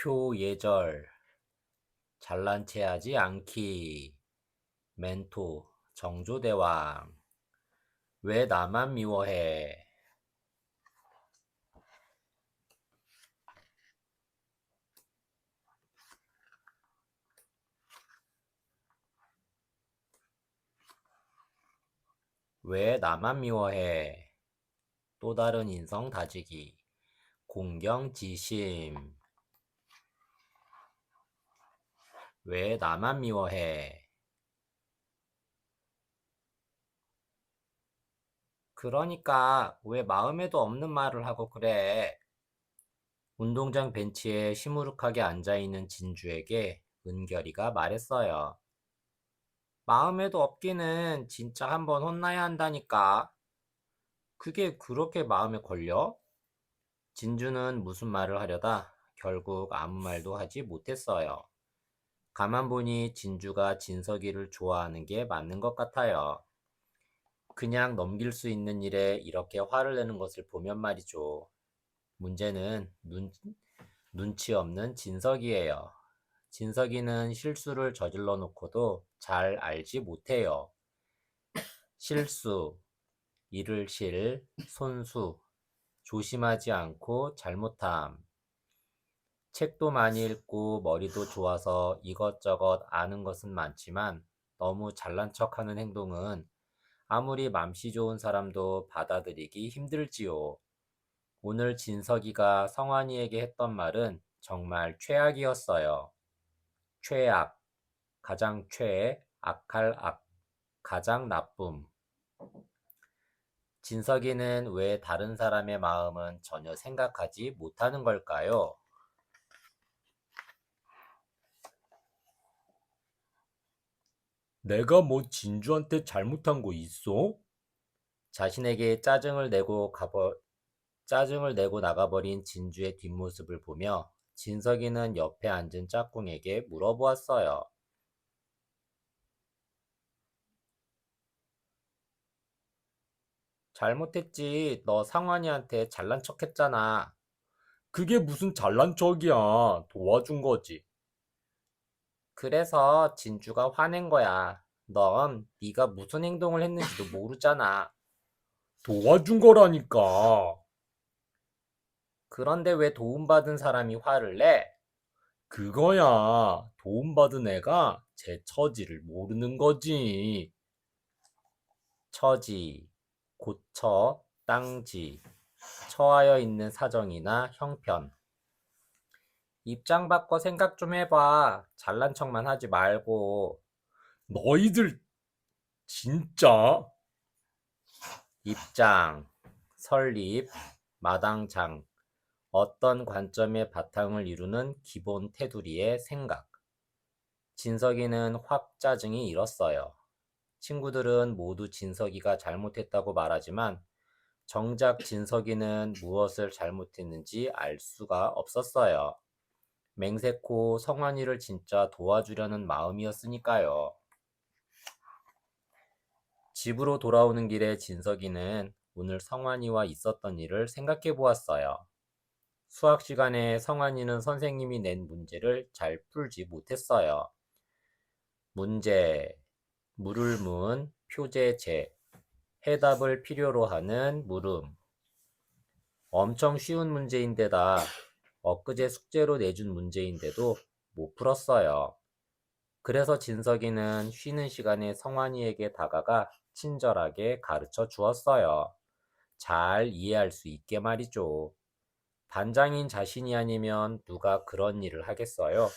표예절, 잘난 체하지 않기, 멘토, 정조대왕, 왜 나만 미워해? 왜 나만 미워해? 또 다른 인성 다지기, 공경지심, 왜 나만 미워해? 그러니까 왜 마음에도 없는 말을 하고 그래? 운동장 벤치에 시무룩하게 앉아있는 진주에게 은결이가 말했어요. 마음에도 없기는 진짜 한번 혼나야 한다니까. 그게 그렇게 마음에 걸려? 진주는 무슨 말을 하려다 결국 아무 말도 하지 못했어요. 가만 보니 진주가 진석이를 좋아하는 게 맞는 것 같아요. 그냥 넘길 수 있는 일에 이렇게 화를 내는 것을 보면 말이죠. 문제는 눈치 없는 진석이에요. 진석이는 실수를 저질러 놓고도 잘 알지 못해요. 실수, 일을 손수, 조심하지 않고 잘못함. 책도 많이 읽고 머리도 좋아서 이것저것 아는 것은 많지만 너무 잘난 척하는 행동은 아무리 맘씨 좋은 사람도 받아들이기 힘들지요. 오늘 진석이가 성환이에게 했던 말은 정말 최악이었어요. 최악, 가장 악할 악, 가장 나쁨. 진석이는 왜 다른 사람의 마음은 전혀 생각하지 못하는 걸까요? 내가 뭐 진주한테 잘못한 거 있어? 자신에게 짜증을 내고 나가버린 진주의 뒷모습을 보며 진석이는 옆에 앉은 짝꿍에게 물어보았어요. 잘못했지. 너 상환이한테 잘난 척 했잖아. 그게 무슨 잘난 척이야. 도와준 거지. 그래서 진주가 화낸 거야. 넌 네가 무슨 행동을 했는지도 모르잖아. 도와준 거라니까. 그런데 왜 도움받은 사람이 화를 내? 그거야. 도움받은 애가 제 처지를 모르는 거지. 처지, 고처, 땅지, 처하여 있는 사정이나 형편. 입장 바꿔 생각 좀 해봐. 잘난 척만 하지 말고. 너희들 진짜? 입장, 설립, 마당장. 어떤 관점의 바탕을 이루는 기본 테두리의 생각. 진석이는 확 짜증이 일었어요. 친구들은 모두 진석이가 잘못했다고 말하지만 정작 진석이는 무엇을 잘못했는지 알 수가 없었어요. 맹세코 성환이를 진짜 도와주려는 마음이었으니까요. 집으로 돌아오는 길에 진석이는 오늘 성환이와 있었던 일을 생각해 보았어요. 수학 시간에 성환이는 선생님이 낸 문제를 잘 풀지 못했어요. 문제, 물을 문, 표제제, 해답을 필요로 하는 물음. 엄청 쉬운 문제인데다 엊그제 숙제로 내준 문제인데도 못 풀었어요. 그래서 진석이는 쉬는 시간에 성환이에게 다가가 친절하게 가르쳐 주었어요. 잘 이해할 수 있게 말이죠. 반장인 자신이 아니면 누가 그런 일을 하겠어요?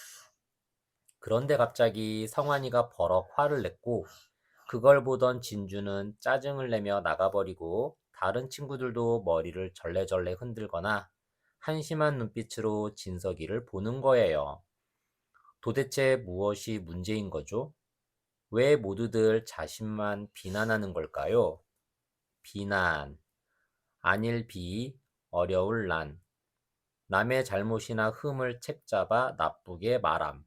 그런데 갑자기 성환이가 버럭 화를 냈고 그걸 보던 진주는 짜증을 내며 나가버리고 다른 친구들도 머리를 절레절레 흔들거나 한심한 눈빛으로 진석이를 보는 거예요. 도대체 무엇이 문제인 거죠? 왜 모두들 자신만 비난하는 걸까요? 비난, 아닐 비, 어려울 난, 남의 잘못이나 흠을 책잡아 나쁘게 말함.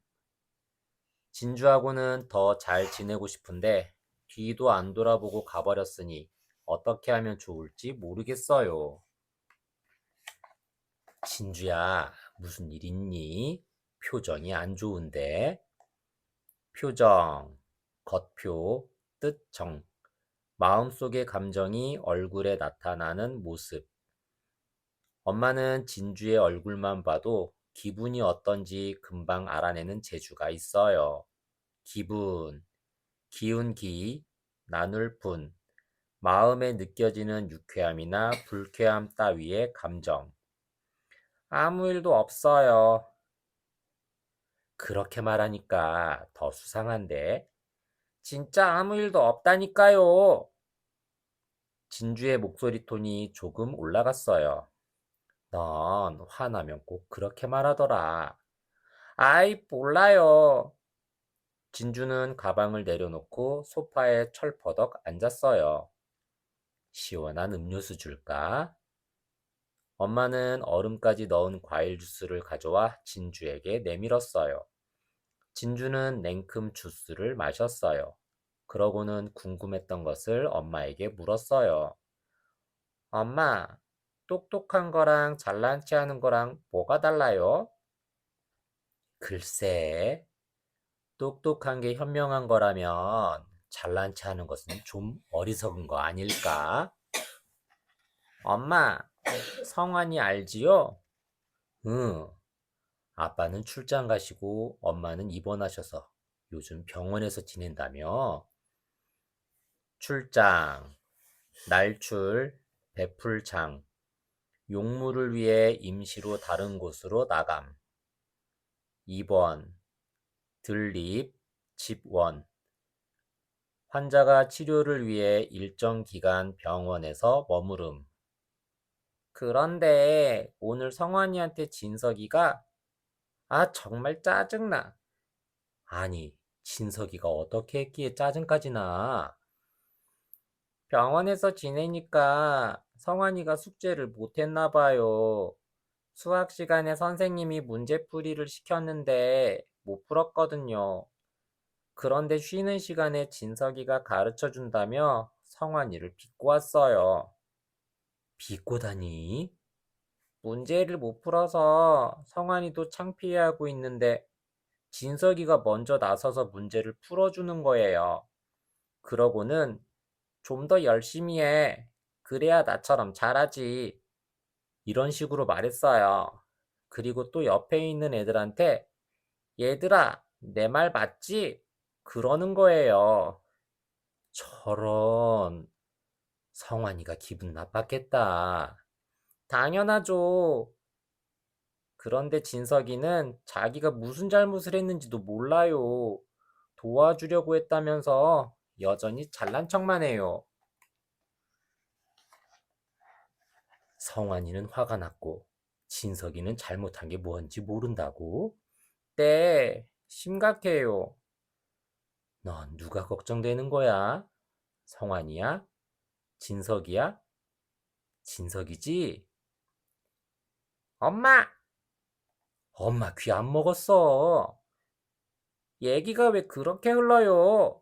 진주하고는 더 잘 지내고 싶은데 뒤도 안 돌아보고 가버렸으니 어떻게 하면 좋을지 모르겠어요. 진주야, 무슨 일 있니? 표정이 안 좋은데. 표정, 겉표, 뜻정, 마음속의 감정이 얼굴에 나타나는 모습. 엄마는 진주의 얼굴만 봐도 기분이 어떤지 금방 알아내는 재주가 있어요. 기분, 기운기, 나눌 분, 마음에 느껴지는 유쾌함이나 불쾌함 따위의 감정. 아무 일도 없어요. 그렇게 말하니까 더 수상한데? 진짜 아무 일도 없다니까요. 진주의 목소리 톤이 조금 올라갔어요. 넌 화나면 꼭 그렇게 말하더라. 아이, 몰라요. 진주는 가방을 내려놓고 소파에 철퍼덕 앉았어요. 시원한 음료수 줄까? 엄마는 얼음까지 넣은 과일 주스를 가져와 진주에게 내밀었어요. 진주는 냉큼 주스를 마셨어요. 그러고는 궁금했던 것을 엄마에게 물었어요. 엄마, 똑똑한 거랑 잘난 체 하는 거랑 뭐가 달라요? 글쎄, 똑똑한 게 현명한 거라면 잘난 체 하는 것은 좀 어리석은 거 아닐까? 엄마, 성환이 알지요? 응, 아빠는 출장 가시고 엄마는 입원하셔서 요즘 병원에서 지낸다며? 출장, 날출, 배풀장, 용무를 위해 임시로 다른 곳으로 나감, 입원, 들립, 집원, 환자가 치료를 위해 일정 기간 병원에서 머무름. 그런데 오늘 성환이한테 진석이가 정말 짜증나. 아니, 진석이가 어떻게 했기에 짜증까지 나? 병원에서 지내니까 성환이가 숙제를 못했나 봐요. 수학 시간에 선생님이 문제풀이를 시켰는데 못 풀었거든요. 그런데 쉬는 시간에 진석이가 가르쳐 준다며 성환이를 빚고 왔어요. 빚고 다니? 문제를 못 풀어서 성환이도 창피해하고 있는데 진석이가 먼저 나서서 문제를 풀어주는 거예요. 그러고는 좀 더 열심히 해. 그래야 나처럼 잘하지. 이런 식으로 말했어요. 그리고 또 옆에 있는 애들한테 얘들아, 내 말 맞지? 그러는 거예요. 저런, 성환이가 기분 나빴겠다. 당연하죠. 그런데 진석이는 자기가 무슨 잘못을 했는지도 몰라요. 도와주려고 했다면서 여전히 잘난 척만 해요. 성환이는 화가 났고 진석이는 잘못한 게 뭔지 모른다고? 네, 심각해요. 넌 누가 걱정되는 거야? 성환이야? 진석이야? 진석이지? 엄마! 엄마 귀 안 먹었어. 얘기가 왜 그렇게 흘러요?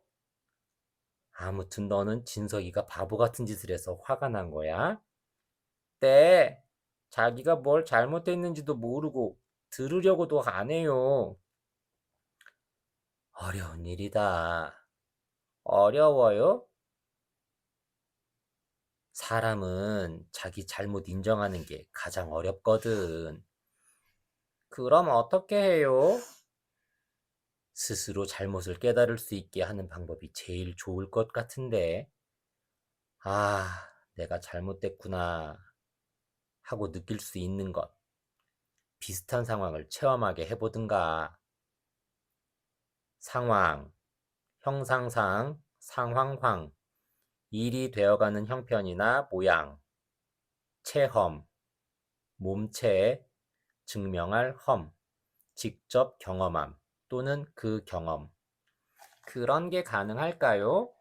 아무튼 너는 진석이가 바보 같은 짓을 해서 화가 난 거야? 네, 자기가 뭘 잘못했는지도 모르고 들으려고도 안 해요. 어려운 일이다. 어려워요? 사람은 자기 잘못 인정하는 게 가장 어렵거든. 그럼 어떻게 해요? 스스로 잘못을 깨달을 수 있게 하는 방법이 제일 좋을 것 같은데. 내가 잘못됐구나 하고 느낄 수 있는 것. 비슷한 상황을 체험하게 해보든가. 상황, 형상상, 상황황, 일이 되어가는 형편이나 모양, 체험, 몸체, 증명할 험, 직접 경험함 또는 그 경험. 그런 게 가능할까요?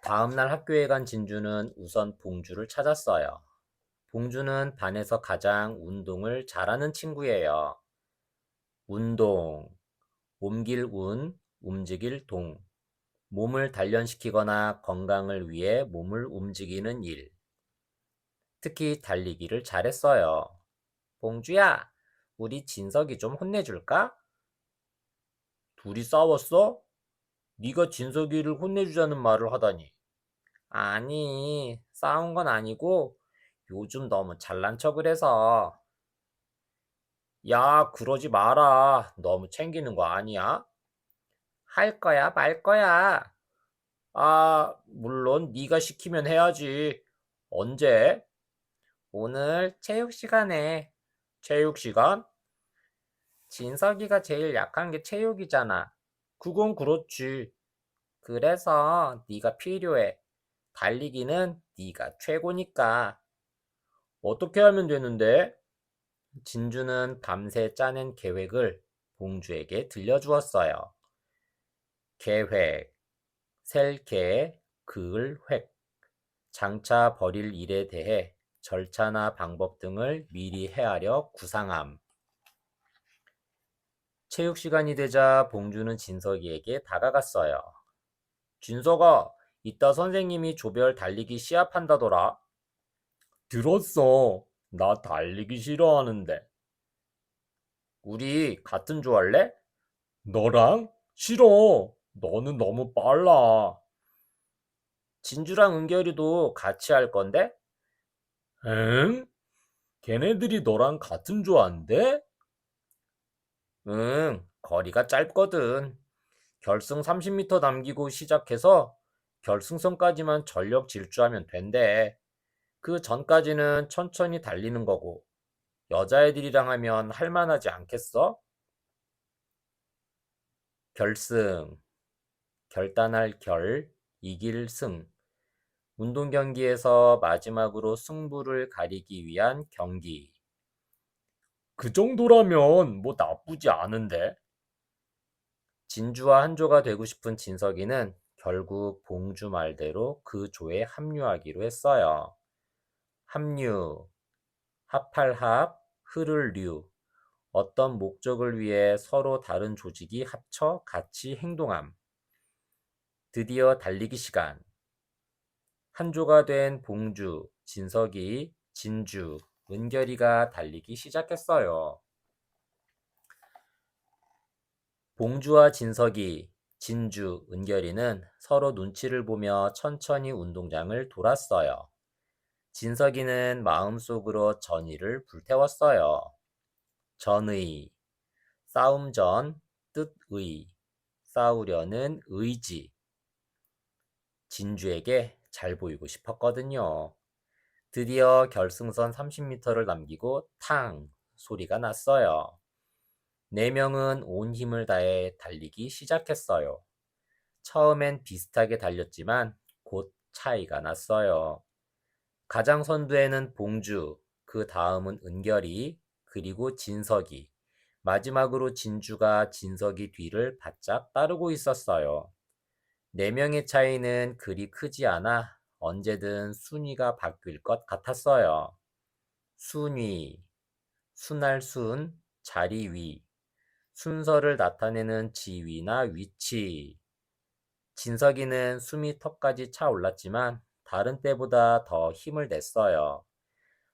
다음날 학교에 간 진주는 우선 봉주를 찾았어요. 봉주는 반에서 가장 운동을 잘하는 친구예요. 운동, 옮길 운, 움직일 동, 몸을 단련시키거나 건강을 위해 몸을 움직이는 일. 특히 달리기를 잘했어요. 봉주야, 우리 진석이 좀 혼내줄까? 둘이 싸웠어? 네가 진석이를 혼내주자는 말을 하다니. 아니, 싸운 건 아니고 요즘 너무 잘난 척을 해서. 야, 그러지 마라. 너무 챙기는 거 아니야? 할 거야, 말 거야. 아, 물론 네가 시키면 해야지. 언제? 오늘 체육 시간에. 체육 시간? 진석이가 제일 약한 게 체육이잖아. 그건 그렇지. 그래서 네가 필요해. 달리기는 네가 최고니까. 어떻게 하면 되는데? 진주는 밤새 짜낸 계획을 봉주에게 들려주었어요. 계획, 셀계, 그을, 획. 장차 벌일 일에 대해 절차나 방법 등을 미리 헤아려 구상함. 체육 시간이 되자 봉주는 진석이에게 다가갔어요. 진석아, 이따 선생님이 조별 달리기 시합한다더라. 들었어. 나 달리기 싫어하는데. 우리 같은 조 할래? 너랑? 싫어. 너는 너무 빨라. 진주랑 은결이도 같이 할 건데? 엥? 걔네들이 너랑 같은 조 안 돼? 응, 거리가 짧거든. 결승 30m 남기고 시작해서 결승선까지만 전력 질주하면 된대. 그 전까지는 천천히 달리는 거고, 여자애들이랑 하면 할만하지 않겠어? 결승, 결단할 결, 이길 승. 운동 경기에서 마지막으로 승부를 가리기 위한 경기. 그 정도라면 뭐 나쁘지 않은데. 진주와 한조가 되고 싶은 진석이는 결국 봉주 말대로 그 조에 합류하기로 했어요. 합류, 합할 합, 흐를 류. 어떤 목적을 위해 서로 다른 조직이 합쳐 같이 행동함. 드디어 달리기 시간. 한조가 된 봉주, 진석이, 진주, 은결이가 달리기 시작했어요. 봉주와 진석이, 진주, 은결이는 서로 눈치를 보며 천천히 운동장을 돌았어요. 진석이는 마음속으로 전의를 불태웠어요. 전의, 싸움 전, 뜻의, 싸우려는 의지. 진주에게 잘 보이고 싶었거든요. 드디어 결승선 30m를 남기고 탕 소리가 났어요. 네 명은 온 힘을 다해 달리기 시작했어요. 처음엔 비슷하게 달렸지만 곧 차이가 났어요. 가장 선두에는 봉주, 그 다음은 은결이, 그리고 진석이, 마지막으로 진주가 진석이 뒤를 바짝 따르고 있었어요. 네 명의 차이는 그리 크지 않아 언제든 순위가 바뀔 것 같았어요. 순위, 순할 순, 자리 위, 순서를 나타내는 지위나 위치. 진석이는 숨이 턱까지 차올랐지만 다른 때보다 더 힘을 냈어요.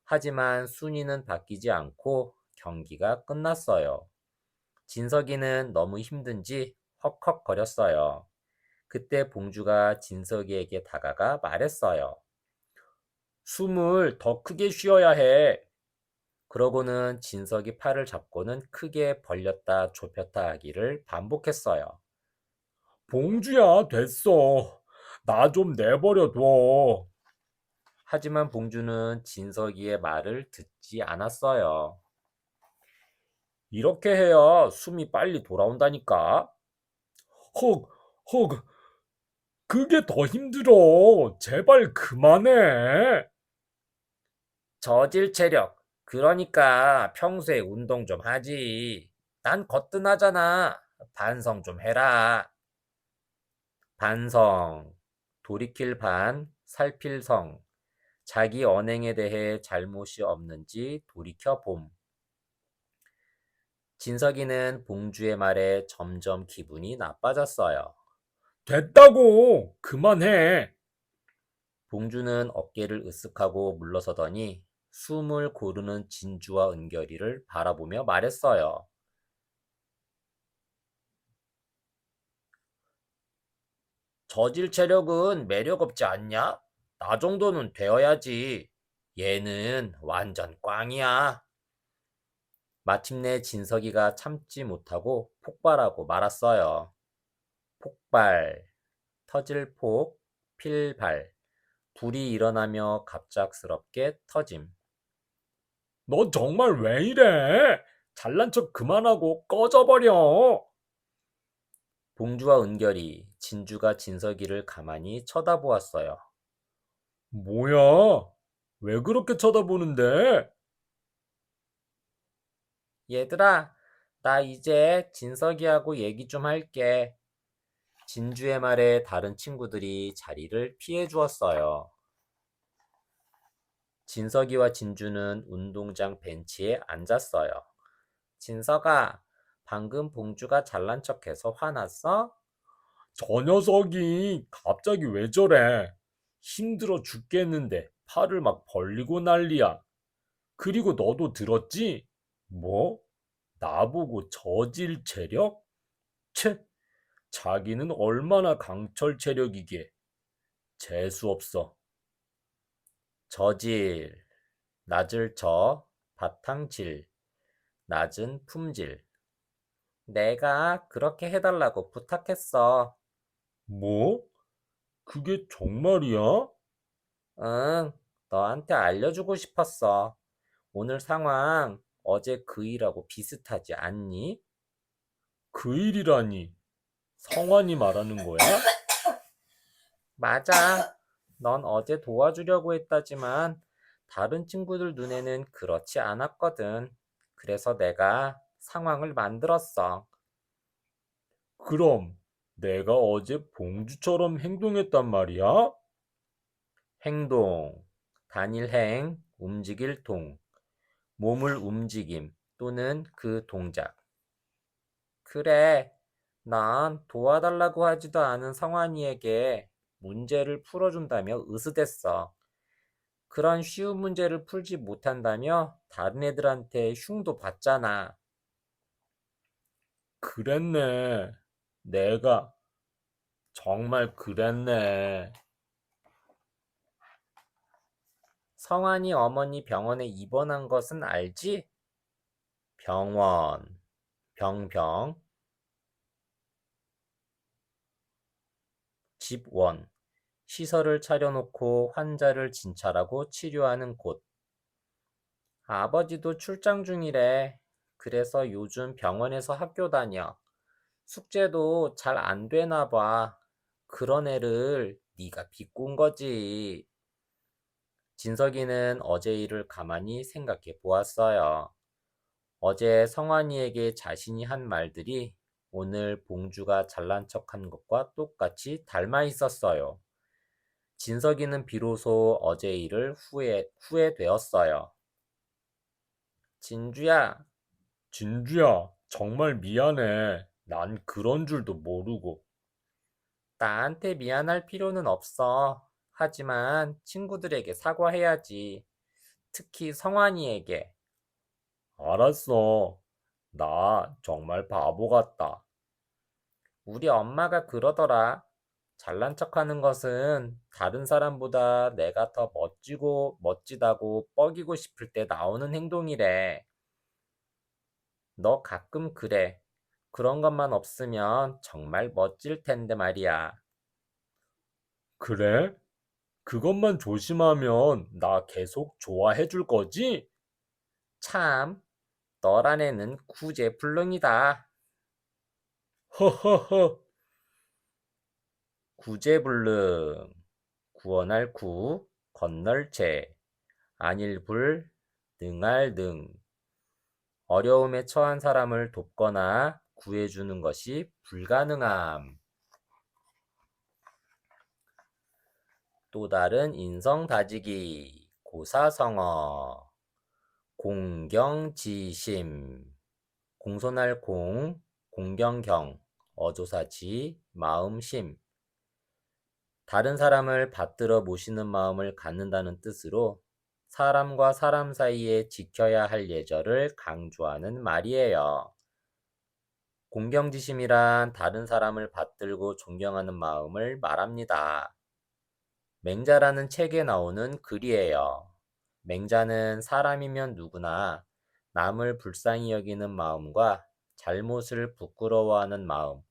하지만 순위는 바뀌지 않고 경기가 끝났어요. 진석이는 너무 힘든지 헉헉거렸어요. 그때 봉주가 진석이에게 다가가 말했어요. 숨을 더 크게 쉬어야 해. 그러고는 진석이 팔을 잡고는 크게 벌렸다 좁혔다 하기를 반복했어요. 봉주야, 됐어. 나 좀 내버려 둬. 하지만 봉주는 진석이의 말을 듣지 않았어요. 이렇게 해야 숨이 빨리 돌아온다니까. 헉, 헉, 그게 더 힘들어. 제발 그만해. 저질 체력. 그러니까 평소에 운동 좀 하지. 난 거뜬하잖아. 반성 좀 해라. 반성. 돌이킬 반, 살필 성. 자기 언행에 대해 잘못이 없는지 돌이켜 봄. 진석이는 봉주의 말에 점점 기분이 나빠졌어요. 됐다고! 그만해! 봉주는 어깨를 으쓱하고 물러서더니 숨을 고르는 진주와 은결이를 바라보며 말했어요. 저질 체력은 매력 없지 않냐? 나 정도는 되어야지. 얘는 완전 꽝이야. 마침내 진석이가 참지 못하고 폭발하고 말았어요. 폭발, 터질 폭, 필발. 불이 일어나며 갑작스럽게 터짐. 너 정말 왜 이래? 잘난 척 그만하고 꺼져버려. 봉주와 은결이 진주가 진석이를 가만히 쳐다보았어요. 뭐야? 왜 그렇게 쳐다보는데? 얘들아, 나 이제 진석이하고 얘기 좀 할게. 진주의 말에 다른 친구들이 자리를 피해 주었어요. 진석이와 진주는 운동장 벤치에 앉았어요. 진석아, 방금 봉주가 잘난 척해서 화났어? 저 녀석이 갑자기 왜 저래? 힘들어 죽겠는데 팔을 막 벌리고 난리야. 그리고 너도 들었지? 뭐? 나보고 저질 체력? 채, 자기는 얼마나 강철 체력이게. 재수없어. 저질, 낮을 저, 바탕질, 낮은 품질. 내가 그렇게 해달라고 부탁했어. 뭐? 그게 정말이야? 응, 너한테 알려주고 싶었어. 오늘 상황 어제 그 일하고 비슷하지 않니? 그 일이라니. 성환이 말하는 거야? 맞아. 넌 어제 도와주려고 했다지만 다른 친구들 눈에는 그렇지 않았거든. 그래서 내가 상황을 만들었어. 그럼 내가 어제 봉주처럼 행동했단 말이야? 행동, 단일행, 움직일 동, 몸을 움직임 또는 그 동작. 그래, 난 도와달라고 하지도 않은 성환이에게 문제를 풀어준다며 으스댔어. 그런 쉬운 문제를 풀지 못한다며 다른 애들한테 흉도 받잖아. 그랬네. 내가 정말 그랬네. 성환이 어머니 병원에 입원한 것은 알지? 병원, 병병, 집원, 시설을 차려놓고 환자를 진찰하고 치료하는 곳. 아버지도 출장 중이래. 그래서 요즘 병원에서 학교 다녀. 숙제도 잘 안 되나 봐. 그런 애를 네가 비꼰 거지. 진석이는 어제 일을 가만히 생각해 보았어요. 어제 성환이에게 자신이 한 말들이 오늘 봉주가 잘난 척한 것과 똑같이 닮아 있었어요. 진석이는 비로소 어제 일을 후회되었어요. 진주야, 진주야, 정말 미안해. 난 그런 줄도 모르고. 나한테 미안할 필요는 없어. 하지만 친구들에게 사과해야지. 특히 성환이에게. 알았어. 나 정말 바보 같다. 우리 엄마가 그러더라. 잘난 척하는 것은 다른 사람보다 내가 더 멋지다고 뻐기고 싶을 때 나오는 행동이래. 너 가끔 그래. 그런 것만 없으면 정말 멋질 텐데 말이야. 그래? 그것만 조심하면 나 계속 좋아해 줄 거지? 참, 너란 애는 구제불능이다. 허허허. 구제불능. 구원할 구, 건널 제, 아닐 불, 능할 능. 어려움에 처한 사람을 돕거나 구해주는 것이 불가능함. 또 다른 인성 다지기. 고사성어. 공경지심. 공손할 공, 공경경. 어조사지, 마음심. 다른 사람을 받들어 모시는 마음을 갖는다는 뜻으로 사람과 사람 사이에 지켜야 할 예절을 강조하는 말이에요. 공경지심이란 다른 사람을 받들고 존경하는 마음을 말합니다. 맹자라는 책에 나오는 글이에요. 맹자는 사람이면 누구나 남을 불쌍히 여기는 마음과 잘못을 부끄러워하는 마음,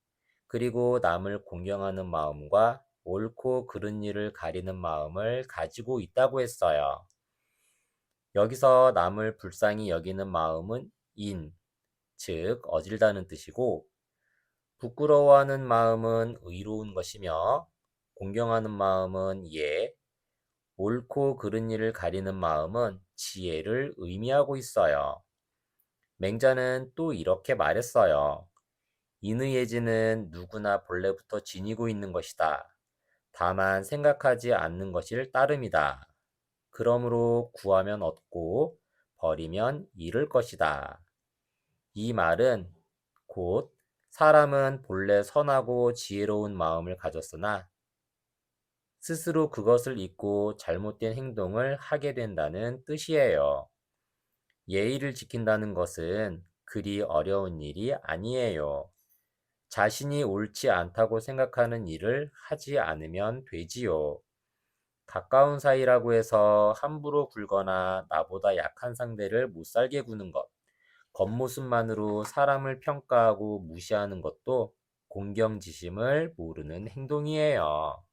그리고 남을 공경하는 마음과 옳고 그른 일을 가리는 마음을 가지고 있다고 했어요. 여기서 남을 불쌍히 여기는 마음은 즉 어질다는 뜻이고, 부끄러워하는 마음은 의로운 것이며, 공경하는 마음은 옳고 그른 일을 가리는 마음은 지혜를 의미하고 있어요. 맹자는 또 이렇게 말했어요. 인의 예지는 누구나 본래부터 지니고 있는 것이다. 다만 생각하지 않는 것일 따름이다. 그러므로 구하면 얻고 버리면 잃을 것이다. 이 말은 곧 사람은 본래 선하고 지혜로운 마음을 가졌으나 스스로 그것을 잊고 잘못된 행동을 하게 된다는 뜻이에요. 예의를 지킨다는 것은 그리 어려운 일이 아니에요. 자신이 옳지 않다고 생각하는 일을 하지 않으면 되지요. 가까운 사이라고 해서 함부로 굴거나 나보다 약한 상대를 못살게 구는 것, 겉모습만으로 사람을 평가하고 무시하는 것도 공경지심을 모르는 행동이에요.